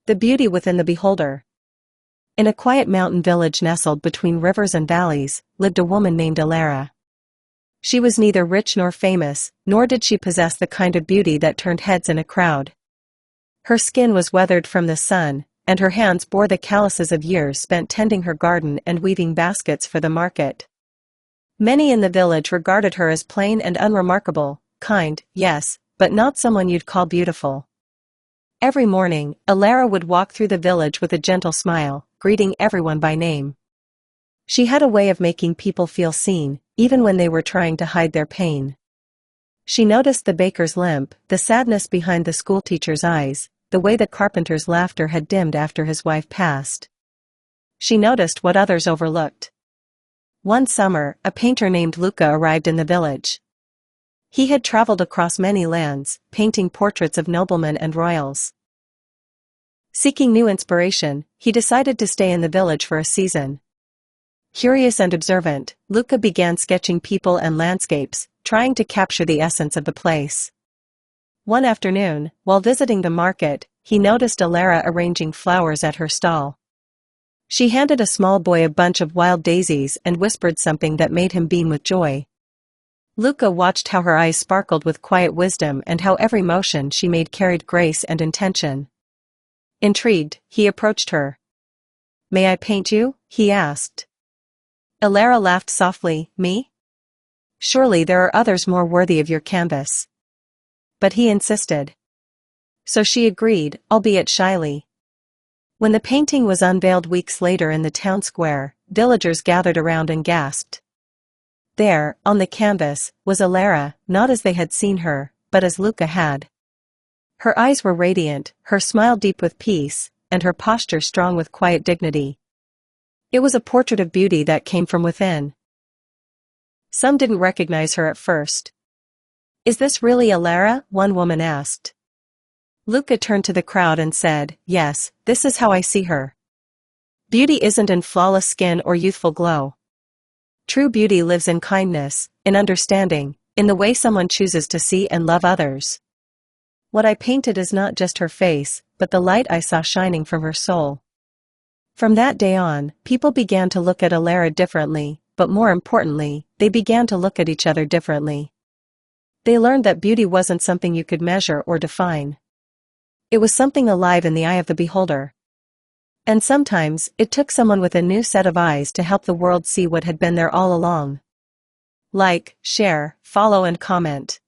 The beauty within the beholder. In a quiet mountain village nestled between rivers and valleys, lived a woman named Alara. She was neither rich nor famous, nor did she possess the kind of beauty that turned heads in a crowd. Her skin was weathered from the sun, and her hands bore the calluses of years spent tending her garden and weaving baskets for the market. Many in the village regarded her as plain and unremarkable, kind, yes, but not someone you'd call beautiful. Every morning, Alara would walk through the village with a gentle smile, greeting everyone by name. She had a way of making people feel seen, even when they were trying to hide their pain. She noticed the baker's limp, the sadness behind the schoolteacher's eyes, the way the carpenter's laughter had dimmed after his wife passed. She noticed what others overlooked. One summer, a painter named Luca arrived in the village. He had traveled across many lands, painting portraits of noblemen and royals. Seeking new inspiration, he decided to stay in the village for a season. Curious and observant, Luca began sketching people and landscapes, trying to capture the essence of the place. One afternoon, while visiting the market, he noticed Alara arranging flowers at her stall. She handed a small boy a bunch of wild daisies and whispered something that made him beam with joy. Luca watched how her eyes sparkled with quiet wisdom and how every motion she made carried grace and intention. Intrigued, he approached her. "May I paint you?" he asked. Alara laughed softly. "Me? Surely there are others more worthy of your canvas." But he insisted. So she agreed, albeit shyly. When the painting was unveiled weeks later in the town square, villagers gathered around and gasped. There, on the canvas, was Alara, not as they had seen her, but as Luca had. Her eyes were radiant, her smile deep with peace, and her posture strong with quiet dignity. It was a portrait of beauty that came from within. Some didn't recognize her at first. "Is this really Alara?" one woman asked. Luca turned to the crowd and said, "Yes, this is how I see her. Beauty isn't in flawless skin or youthful glow. True beauty lives in kindness, in understanding, in the way someone chooses to see and love others. What I painted is not just her face, but the light I saw shining from her soul." From that day on, people began to look at Alara differently, but more importantly, they began to look at each other differently. They learned that beauty wasn't something you could measure or define. It was something alive in the eye of the beholder. And sometimes, it took someone with a new set of eyes to help the world see what had been there all along. Like, share, follow and comment.